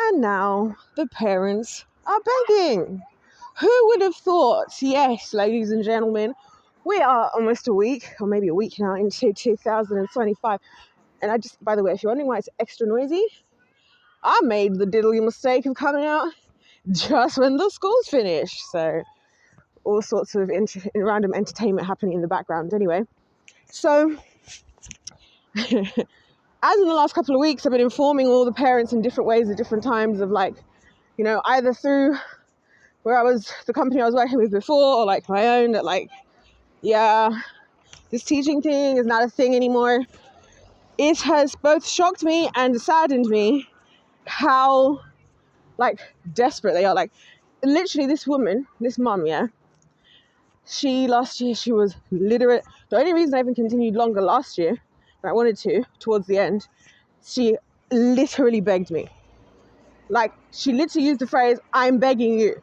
And now the parents are begging. Who would have thought? Yes, ladies and gentlemen, we are almost a week, or maybe a week now, into 2025. And I just, by the way, if you're wondering why it's extra noisy, I made the diddly mistake of coming out just when the school's finished. So all sorts of random entertainment happening in the background anyway. So as in the last couple of weeks, I've been informing all the parents in different ways at different times of either through the company I was working with before, or like my own, that this teaching thing is not a thing anymore. It has both shocked me and saddened me how desperate they are. Literally this woman, this mum, last year she was literate. The only reason I even continued longer last year, and I wanted to, towards the end, she literally begged me. She literally used the phrase, "I'm begging you."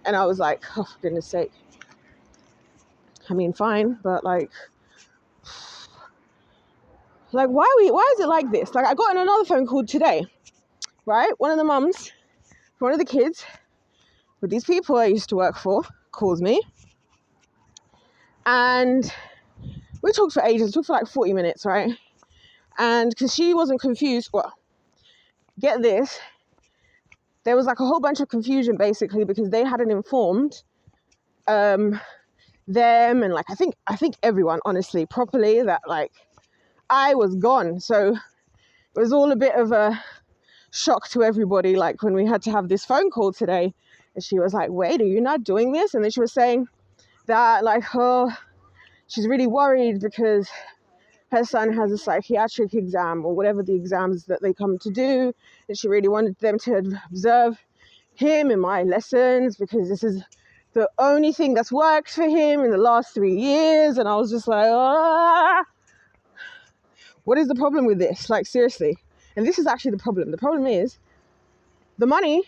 And I was like, oh, for goodness sake. I mean, fine, but why is it like this? I got another phone call today, right? One of the mums, one of the kids with these people I used to work for calls me. And we talked for ages, talked for 40 minutes, right? And because she wasn't confused, well, get this, there was a whole bunch of confusion basically because they hadn't informed them and I think everyone honestly properly that I was gone. So it was all a bit of a shock to everybody when we had to have this phone call today, and she was like, wait, are you not doing this? And then she was saying that she's really worried because her son has a psychiatric exam or whatever the exams that they come to do, and she really wanted them to observe him in my lessons because this is the only thing that's worked for him in the last 3 years. And I was just like, what is the problem with this? Seriously. And this is actually the problem. The problem is the money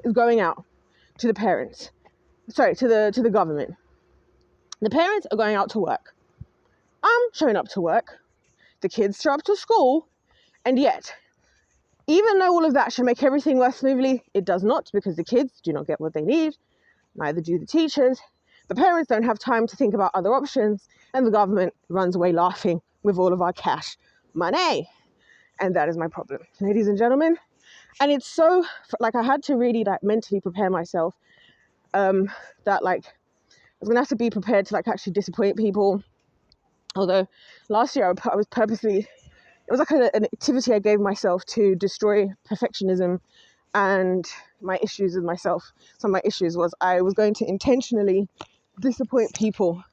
is going out to the parents. Sorry, to the government. The parents are going out to work. I'm showing up to work. The kids show up to school. And yet, even though all of that should make everything work smoothly, it does not, because the kids do not get what they need. Neither do the teachers. The parents don't have time to think about other options. And the government runs away laughing with all of our cash money. And that is my problem, ladies and gentlemen. And it's so, I had to really mentally prepare myself that I was going to have to be prepared to actually disappoint people. Although last year I was purposely, it was an activity I gave myself to destroy perfectionism and my issues with myself. Some of my issues was I was going to intentionally disappoint people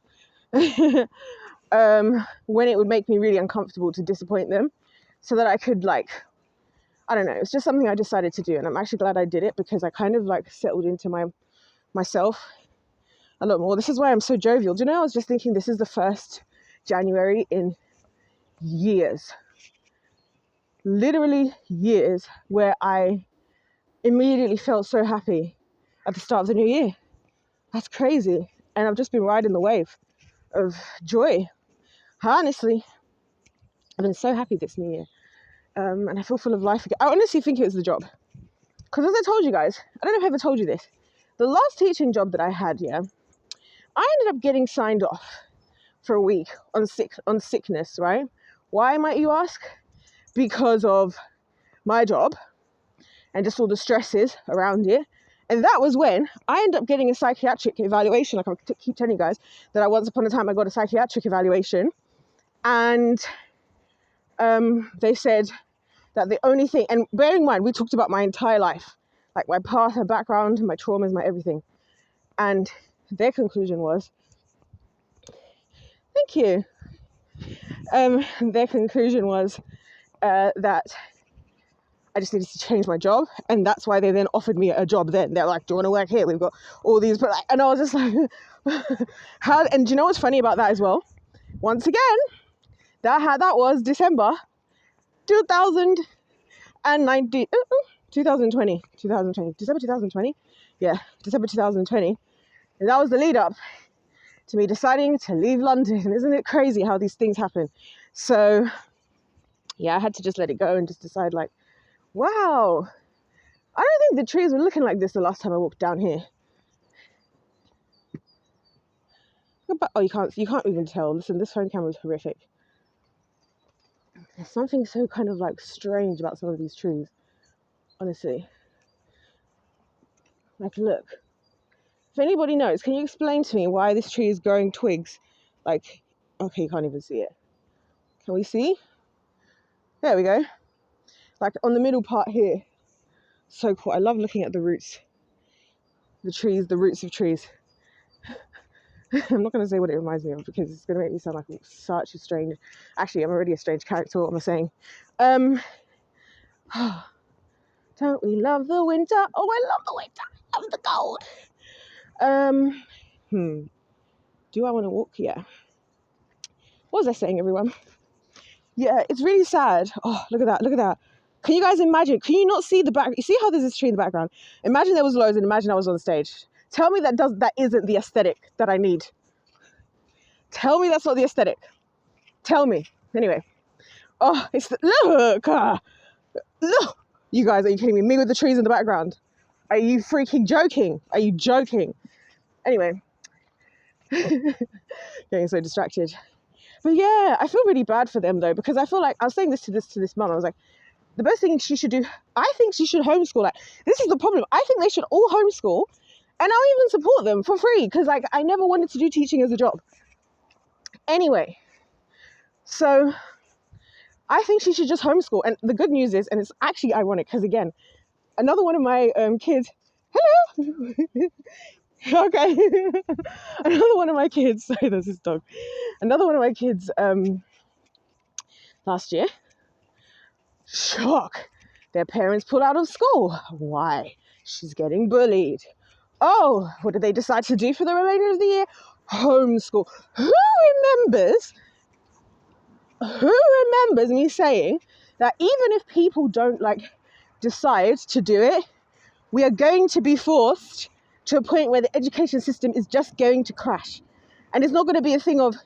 when it would make me really uncomfortable to disappoint them, so that I could I don't know, it's just something I decided to do, and I'm actually glad I did it because I kind of settled into myself a lot more. This is why I'm so jovial. Do you know, I was just thinking this is the first January in years, literally years, where I immediately felt so happy at the start of the new year. That's crazy. And I've just been riding the wave of joy. Honestly, I've been so happy this new year. And I feel full of life again. I honestly think it was the job. Because as I told you guys, I don't know if I ever told you this, the last teaching job that I had, I ended up getting signed off for a week on sickness, right? Why, might you ask? Because of my job and just all the stresses around it. And that was when I ended up getting a psychiatric evaluation. I keep telling you guys that once upon a time I got a psychiatric evaluation, and they said that the only thing, and bear in mind, we talked about my entire life, my past, my background, my traumas, my everything. And their conclusion was, thank you. Their conclusion was that I just needed to change my job. And that's why they then offered me a job then. They're like, do you want to work here? We've got all these, and I was just like, how? And do you know what's funny about that as well? Once again, that was December 2020, December 2020. Yeah, December 2020. And that was the lead up to me deciding to leave London. Isn't it crazy how these things happen? So yeah, I had to just let it go and just decide wow, I don't think the trees were looking like this the last time I walked down here. Oh, you can't even tell. Listen, this phone camera is horrific. There's something so kind of like strange about some of these trees, honestly. Like, look. If anybody knows, can you explain to me why this tree is growing twigs? Like, okay, you can't even see it. Can we see? There we go. Like on the middle part here. So cool. I love looking at the roots. The trees, the roots of trees. I'm not going to say what it reminds me of because it's going to make me sound like such a strange... Actually, I'm already a strange character, what am I saying? Don't we love the winter? Oh, I love the winter. I love the cold. Do I want to walk? Yeah. What was I saying, everyone? Yeah, it's really sad. Oh, look at that. Look at that. Can you guys imagine? Can you not see the back? You see how there's this tree in the background? Imagine there was loads and imagine I was on stage. Tell me that isn't the aesthetic that I need. Tell me that's not the aesthetic. Tell me. Anyway. Oh, it's the, look. You guys, are you kidding me? Me with the trees in the background. Are you freaking joking? Are you joking? Anyway. Getting so distracted. But yeah, I feel really bad for them though, because I feel like, I was saying this to this mum, I was like, the best thing she should do, I think she should homeschool. Like, this is the problem. I think they should all homeschool, and I'll even support them for free, because like, I never wanted to do teaching as a job. Anyway, so I think she should just homeschool. And the good news is, and it's actually ironic, because again, another one of my kids, hello, okay, another one of my kids, sorry, there's this dog, another one of my kids last year, shock, their parents pulled out of school. Why? She's getting bullied. Oh, what did they decide to do for the remainder of the year? Homeschool. Who remembers me saying that even if people don't like decide to do it, we are going to be forced to a point where the education system is just going to crash. And it's not going to be a thing of,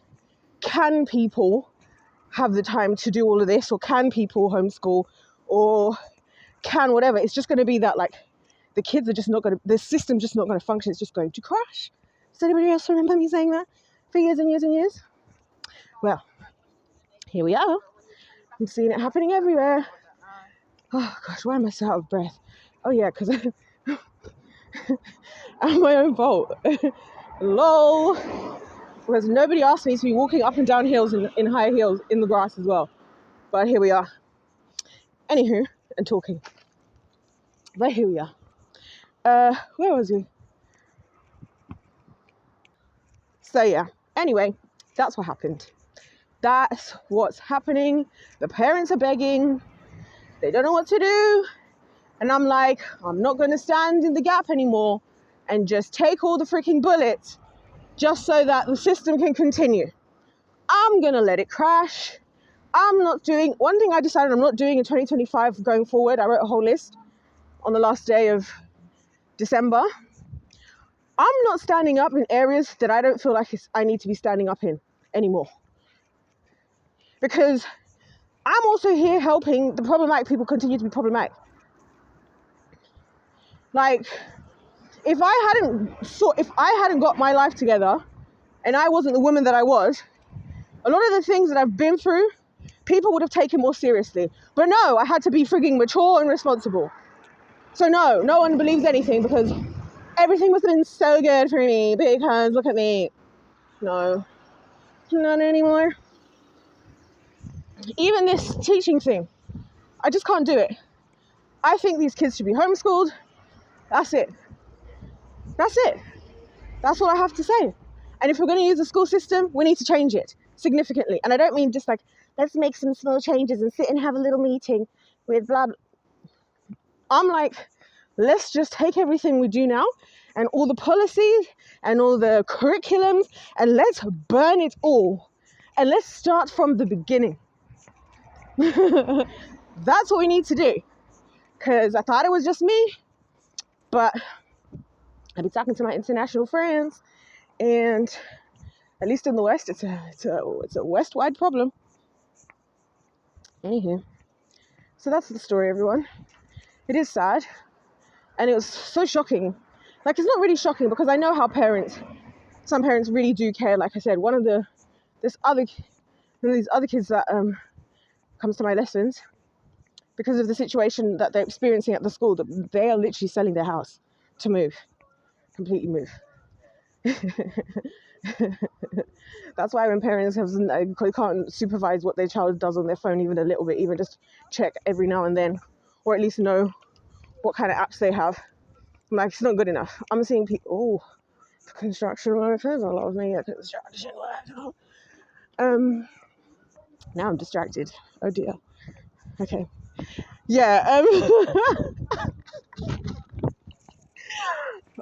can people have the time to do all of this, or can people homeschool, or can whatever. It's just going to be that like the kids are just not going to, the system's just not going to function. It's just going to crash. Does anybody else remember me saying that for years and years and years? Well, here we are. I'm seeing it happening everywhere. Oh gosh, why am I so out of breath? Oh yeah, because I'm my own fault. Lol. Because nobody asked me to be walking up and down hills in high heels in the grass as well. But here we are. Anywho, and talking. But here we are. Where was we? So yeah, anyway, that's what happened. That's what's happening. The parents are begging. They don't know what to do. And I'm like, I'm not going to stand in the gap anymore and just take all the freaking bullets just so that the system can continue. I'm going to let it crash. I'm not doing, one thing I decided I'm not doing in 2025 going forward, I wrote a whole list on the last day of December. I'm not standing up in areas that I don't feel like I need to be standing up in anymore. Because I'm also here helping the problematic people continue to be problematic. Like, if I hadn't got my life together and I wasn't the woman that I was, a lot of the things that I've been through, people would have taken more seriously. But no, I had to be frigging mature and responsible. So no one believes anything because everything must have been so good for me because look at me. No, not anymore. Even this teaching thing, I just can't do it. I think these kids should be homeschooled. That's it. That's it. That's all I have to say. And if we're going to use the school system, we need to change it significantly. And I don't mean just like, let's make some small changes and sit and have a little meeting with blah, blah. I'm like, let's just take everything we do now and all the policies and all the curriculums and let's burn it all. And let's start from the beginning. That's what we need to do. Because I thought it was just me. But I've been talking to my international friends, and at least in the West, it's a West-wide problem. Anywho, so that's the story, everyone. It is sad. And it was so shocking. Like, it's not really shocking because I know how some parents really do care. Like I said, one of these other kids that comes to my lessons, because of the situation that they're experiencing at the school, that they are literally selling their house to move, completely move. That's why when parents can't supervise what their child does on their phone even a little bit, even just check every now and then, or at least know what kind of apps they have. I'm like, it's not good enough. I'm seeing people, construction workers, I love me a construction worker. Now I'm distracted. Oh dear. Okay. Yeah.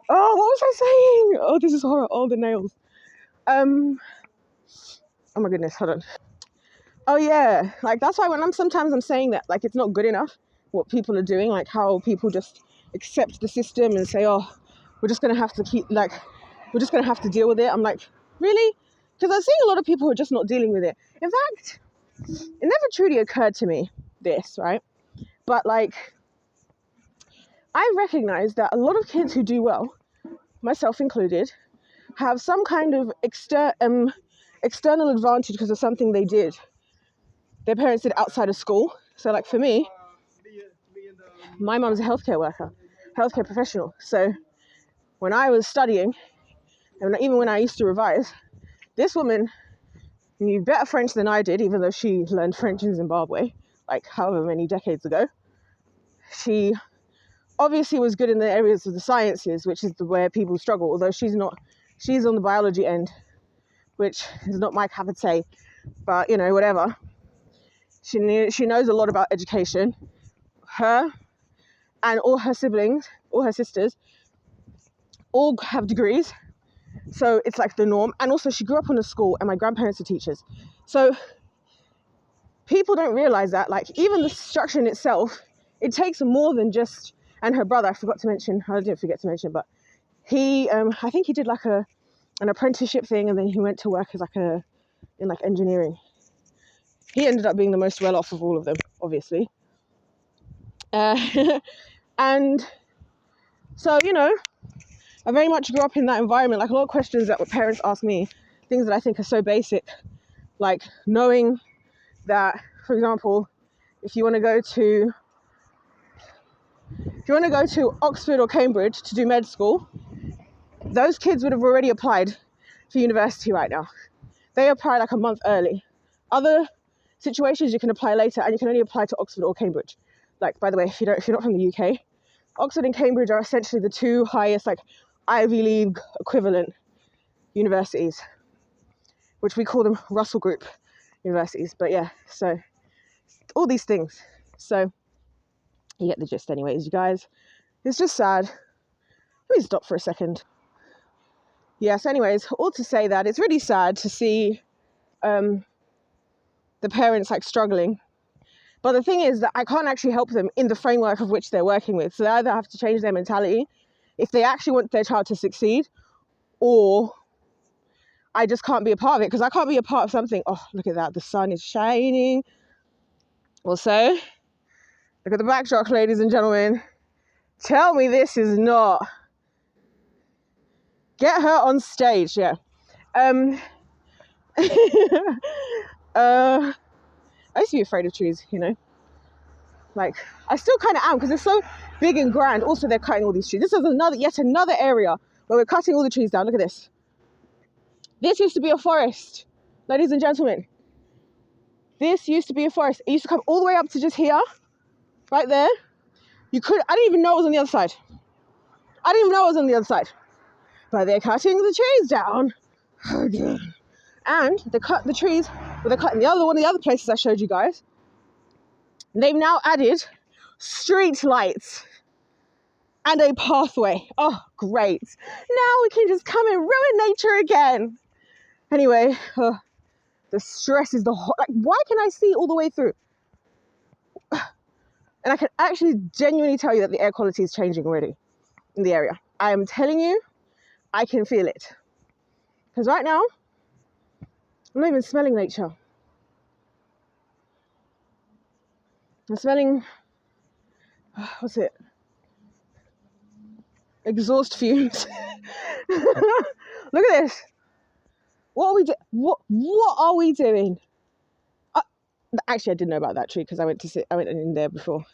Oh, what was I saying? Oh, this is horror. Oh, the nails. Oh my goodness. Hold on. Oh yeah. Like, that's why sometimes I'm saying that, like, it's not good enough what people are doing, like how people just accept the system and say, oh, we're just gonna have to deal with it. I'm like, really? Because I'm seeing a lot of people who are just not dealing with it. In fact, it never truly occurred to me this, right? But like, I recognize that a lot of kids who do well, myself included, have some kind of external advantage because of something their parents did outside of school. So like for me, my mum's a healthcare professional. So when I was studying, and even when I used to revise, this woman knew better French than I did, even though she learned French in Zimbabwe, like however many decades ago. She obviously was good in the areas of the sciences, which is where people struggle, although she's not. She's on the biology end, which is not my cup of tea, but you know, whatever. She knows a lot about education. Her and all her siblings, all her sisters, all have degrees. So it's like the norm. And also she grew up in a school and my grandparents are teachers. So people don't realize that, like, even the structure in itself, it takes more than just, and her brother, I didn't forget to mention, but he, I think he did like an apprenticeship thing, and then he went to work as in engineering. He ended up being the most well off of all of them, obviously. And so, you know, I very much grew up in that environment. Like, a lot of questions that parents ask me, things that I think are so basic, like knowing that, for example, if you want to go to Oxford or Cambridge to do med school, those kids would have already applied for university right now. They apply like a month early. Other situations you can apply later, and you can only apply to Oxford or Cambridge. Like, by the way, if you're not from the UK, Oxford and Cambridge are essentially the two highest, like, Ivy League equivalent universities, which we call them Russell Group universities. But yeah, so all these things. So you get the gist anyways, you guys. It's just sad. Let me stop for a second. Yes, anyways, all to say that it's really sad to see the parents like struggling. But the thing is that I can't actually help them in the framework of which they're working with. So they either have to change their mentality if they actually want their child to succeed, or I just can't be a part of it, because I can't be a part of something. Oh, look at that. The sun is shining. Also, look at the backdrop, ladies and gentlemen. Tell me this is not. Get her on stage, yeah. I used to be afraid of trees, you know. Like, I still kind of am, because they're so big and grand. Also, they're cutting all these trees. This is yet another area where we're cutting all the trees down. Look at this. This used to be a forest, ladies and gentlemen. This used to be a forest. It used to come all the way up to just here, right there. I didn't even know it was on the other side. But they're cutting the trees down. And they cut the trees, but they're cutting one of the other places I showed you guys. They've now added street lights and a pathway. Oh, great. Now we can just come and ruin nature again. Anyway, the stress is like, why can I see all the way through? And I can actually genuinely tell you that the air quality is changing already in the area. I am telling you, I can feel it. Because right now, I'm not even smelling nature. I'm smelling, what's it? Exhaust fumes. Look at this. What are we doing? What are we doing? Actually, I didn't know about that tree because I went in there before.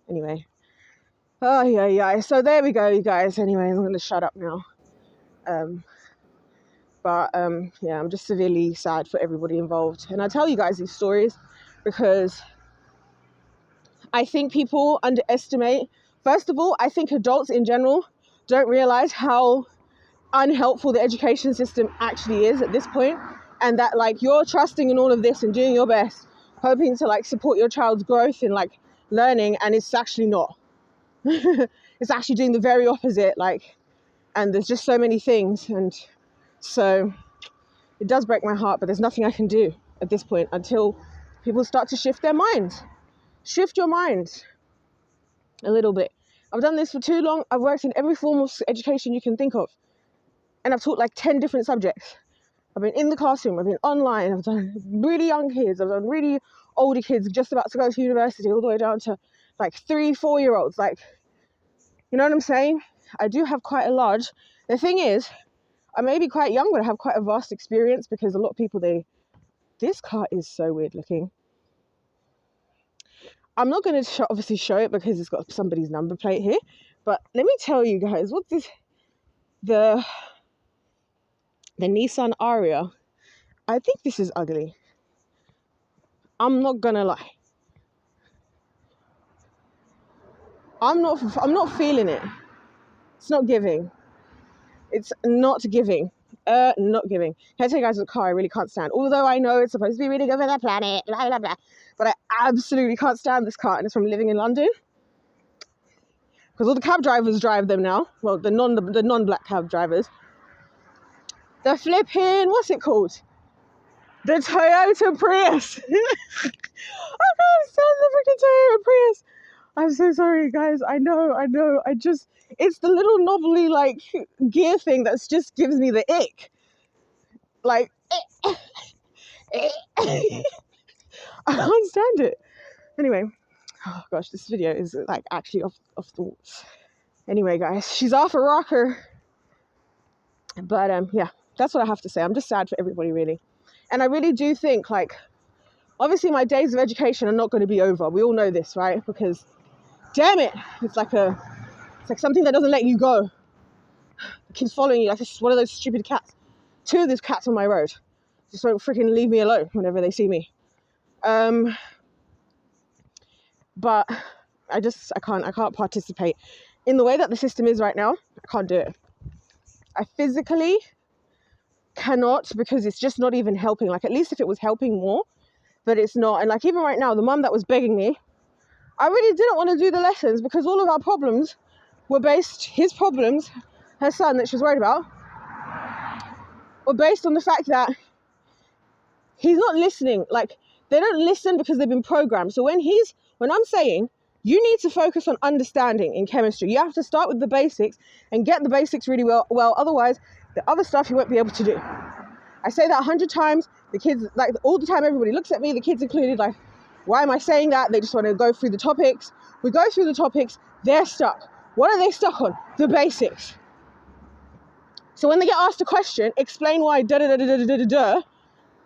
Anyway. Oh, yeah. So there we go, you guys. Anyway, I'm going to shut up now. Yeah, I'm just severely sad for everybody involved. And I tell you guys these stories because I think people underestimate. First of all, I think adults in general don't realize how unhelpful the education system actually is at this point, and that like you're trusting in all of this and doing your best, hoping to like support your child's growth in like learning, and it's actually not. It's actually doing the very opposite, like, and there's just so many things, and so it does break my heart, but there's nothing I can do at this point until people start to shift their minds. Shift your mind a little bit. I've done this for too long. I've worked in every form of education you can think of, and I've taught like 10 different subjects. I've been in the classroom, I've been online, I've done really young kids, I've done really older kids just about to go to university, all the way down to like 3-4-year-olds. Like, you know what I'm saying? I do have quite a large. The thing is, I may be quite young, but I have quite a vast experience because a lot of people, this car is so weird looking. I'm not going to obviously show it because it's got somebody's number plate here, but let me tell you guys, what's this, the Nissan Ariya. I think this is ugly. I'm not gonna lie. I'm not feeling it. It's not giving. It's not giving. Not giving. Can I tell you guys, the car I really can't stand. Although I know it's supposed to be really good for the planet, blah blah blah, but I absolutely can't stand this car, and it's from living in London. Because all the cab drivers drive them now. Well, the non-black cab drivers. The flipping, what's it called? The Toyota Prius. I can't stand the freaking Toyota Prius. I'm so sorry, guys. I know. It's the little knobbly, like, gear thing that just gives me the ick. Like, I can't stand it. Anyway, oh gosh, this video is, like, actually off the wall. Anyway, guys, she's off a rocker. But, yeah, that's what I have to say. I'm just sad for everybody, really. And I really do think, like, obviously my days of education are not going to be over. We all know this, right? Because, damn it, it's like something that doesn't let you go. The kid's following you like it's one of those stupid cats. 2 of these cats on my road just won't freaking leave me alone whenever they see me. But I can't participate in the way that the system is right now. I can't do it. I physically cannot, because it's just not even helping. Like, at least if it was helping more, but it's not. And like, even right now, the mum that was begging me, I really didn't want to do the lessons because all of our problems were his problems, her son that she was worried about, were based on the fact that he's not listening. Like, they don't listen because they've been programmed. So when I'm saying you need to focus on understanding in chemistry, you have to start with the basics and get the basics really well. Otherwise, the other stuff you won't be able to do. I say that 100 times. The kids, like, all the time, everybody looks at me, the kids included, like, why am I saying that? They just want to go through the topics. We go through the topics, they're stuck. What are they stuck on? The basics. So when they get asked a question, explain why da-da-da-da-da-da-da,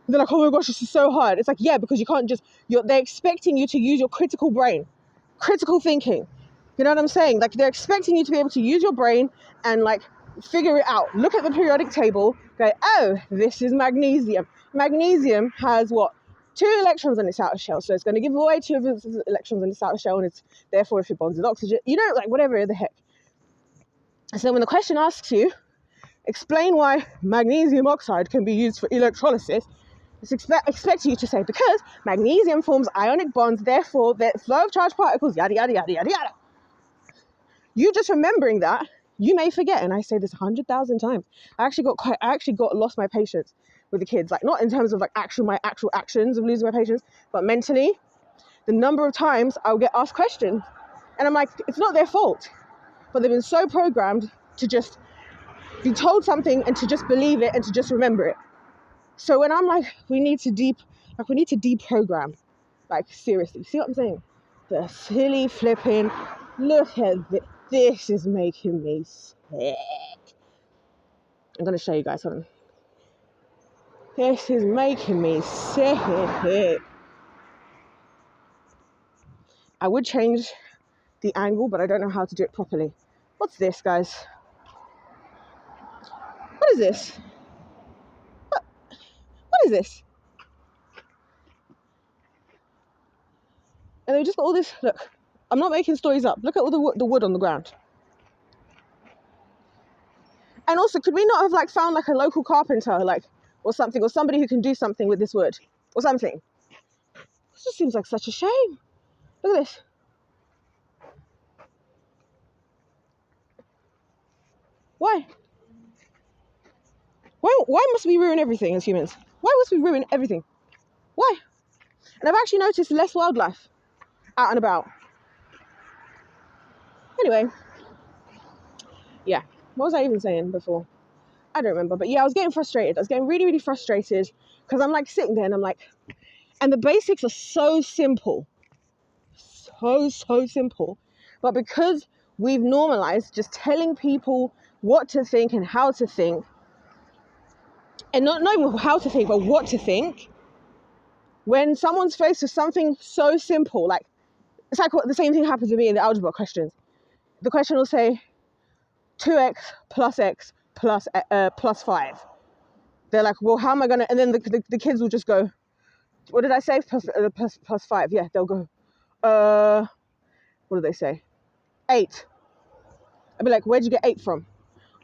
they're like, oh my gosh, this is so hard. It's like, yeah, because you can't they're expecting you to use your critical brain, critical thinking. You know what I'm saying? Like, they're expecting you to be able to use your brain and, like, figure it out. Look at the periodic table, go, oh, this is magnesium. Magnesium has what? 2 electrons on its outer shell, so it's going to give away 2 of its electrons on its outer shell, and it's therefore, if it bonds with oxygen, you know, like, whatever the heck. So when the question asks you, explain why magnesium oxide can be used for electrolysis, it's expecting you to say, because magnesium forms ionic bonds, therefore the flow of charged particles, yada, yada, yada, yada, yada. You just remembering that, you may forget, and I say this 100,000 times. I actually lost my patience with the kids, like, not in terms of like my actual actions of losing my patience, but mentally, the number of times I'll get asked questions, and I'm like, it's not their fault, but they've been so programmed to just be told something and to just believe it and to just remember it. So when I'm like, we need to deprogram, like, seriously, see what I'm saying? The silly flipping, look at This is making me sick. I'm going to show you guys something. This is making me sick. I would change the angle, but I don't know how to do it properly. What's this, guys? What is this? What is this? And they just got all this. Look, I'm not making stories up. Look at all the wood on the ground. And also, could we not have like found like a local carpenter, like, or something, or somebody who can do something with this wood, or something? This just seems like such a shame. Look at this. Why? Why must we ruin everything as humans? Why must we ruin everything? Why? And I've actually noticed less wildlife out and about. Anyway, yeah. What was I even saying before? I don't remember. But yeah, I was getting frustrated. I was getting really, really frustrated because I'm like sitting there and I'm like, and the basics are so simple. So simple. But because we've normalized just telling people what to think and how to think, and not even how to think, but what to think, when someone's faced with something so simple, like, it's like the same thing happens to me in the algebra questions. The question will say 2x plus x plus 5. They're like, well, how am I going to, and then the kids will just go, what did I say? Plus 5. Yeah, they'll go, what do they say? 8. I'd be like, where'd you get 8 from?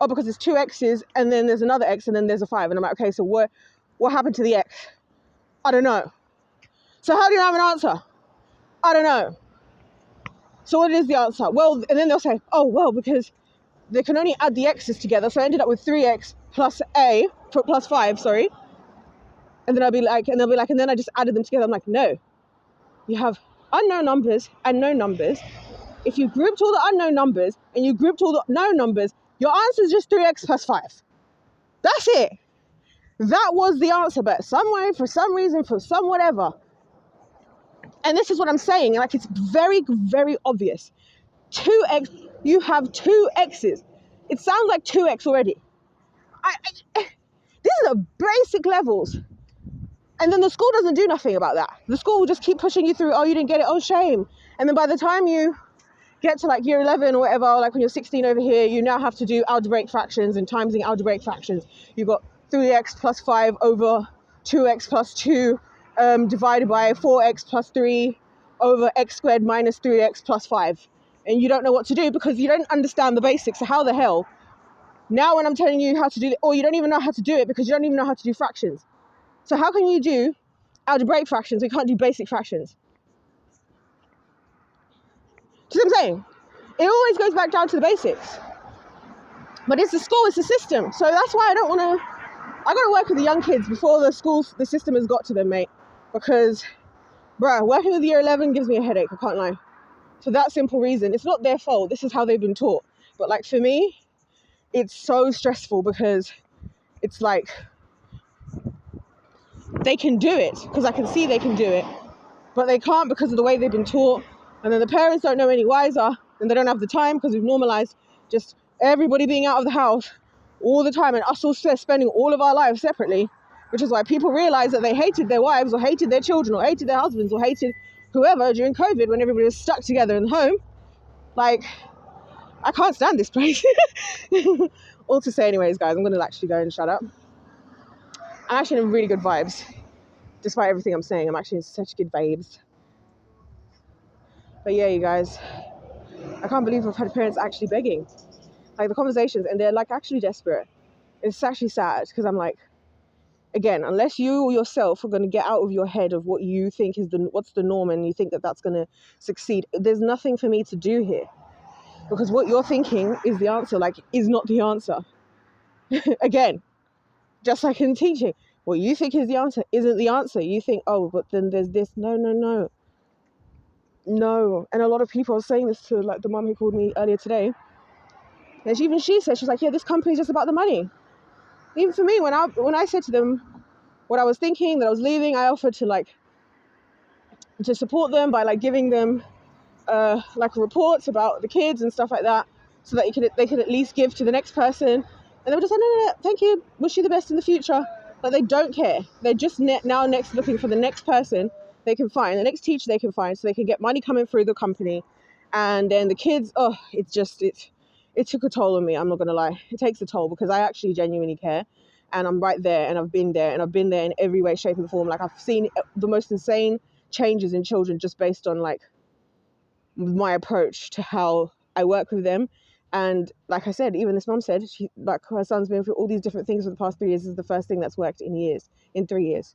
Oh, because it's 2 x's and then there's another x and then there's a 5. And I'm like, okay, so what happened to the x? I don't know. So how do you have an answer? I don't know. So what is the answer? Well, and then they'll say, oh, well, because they can only add the x's together. So I ended up with 3x plus 5, sorry. And then I'll be like, and they'll be like, and then I just added them together. I'm like, no. You have unknown numbers and known numbers. If you grouped all the unknown numbers and you grouped all the known numbers, your answer is just 3x plus 5. That's it. That was the answer, but some way, for some reason, for some whatever. And this is what I'm saying, like, it's very, very obvious. 2x, you have 2 x's. It sounds like 2x already. These are the basic levels. And then the school doesn't do nothing about that. The school will just keep pushing you through, oh, you didn't get it, oh, shame. And then by the time you get to like year 11 or whatever, like when you're 16 over here, you now have to do algebraic fractions and timesing algebraic fractions. You've got 3x plus 5 over 2x plus 2 divided by 4x plus 3 over x squared minus 3x plus 5. And you don't know what to do because you don't understand the basics. So how the hell? Now when I'm telling you how to do it, or you don't even know how to do it because you don't even know how to do fractions. So how can you do algebraic fractions? We can't do basic fractions. Do you see what I'm saying? It always goes back down to the basics. But it's the school, it's the system. So that's why I don't want to, I got to work with the young kids before the system has got to them, mate. Because, bruh, working with year 11 gives me a headache, I can't lie. For that simple reason. It's not their fault. This is how they've been taught. But like for me, it's so stressful because it's like, they can do it because I can see they can do it. But they can't because of the way they've been taught. And then the parents don't know any wiser and they don't have the time because we've normalized just everybody being out of the house all the time and us all spending all of our lives separately, which is why people realize that they hated their wives or hated their children or hated their husbands or hated whoever during COVID when everybody was stuck together in the home. Like, I can't stand this place. All to say anyways, guys, I'm going to actually go and shut up. I'm actually in really good vibes. Despite everything I'm saying, I'm actually in such good vibes. But yeah, you guys, I can't believe I've had parents actually begging. Like the conversations, and they're like actually desperate. It's actually sad because I'm like, again, unless you yourself are going to get out of your head of what you think is what's the norm and you think that that's going to succeed, there's nothing for me to do here. Because what you're thinking is the answer, like, is not the answer. Again, just like in teaching, what you think is the answer isn't the answer. You think, oh, but then there's this. No. And a lot of people are saying this to like the mum who called me earlier today. And she said, she's like, yeah, this company's just about the money. Even for me, when I said to them what I was thinking, that I was leaving, I offered to support them by like giving them like reports about the kids and stuff like that. so that they could at least give to the next person. And they were just like, no, thank you, wish you the best in the future. Like, they don't care. They're just now next looking for the next person they can find, the next teacher they can find, so they can get money coming through the company. And then the kids, it took a toll on me. I'm not gonna lie, it takes a toll, because I actually genuinely care, and I'm right there, and I've been there, in every way, shape, and form. Like, I've seen the most insane changes in children just based on like my approach to how I work with them. And like I said, even this mom said, like, her son's been through all these different things for the past 3 years. This is the first thing that's worked in 3 years.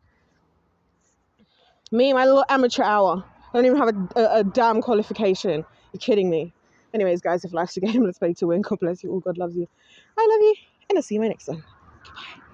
Me, my little amateur hour, I don't even have a damn qualification. You're kidding me. Anyways, guys, if life's a game, let's play to win. God bless you all. God loves you. I love you. And I'll see you in my next one. Goodbye.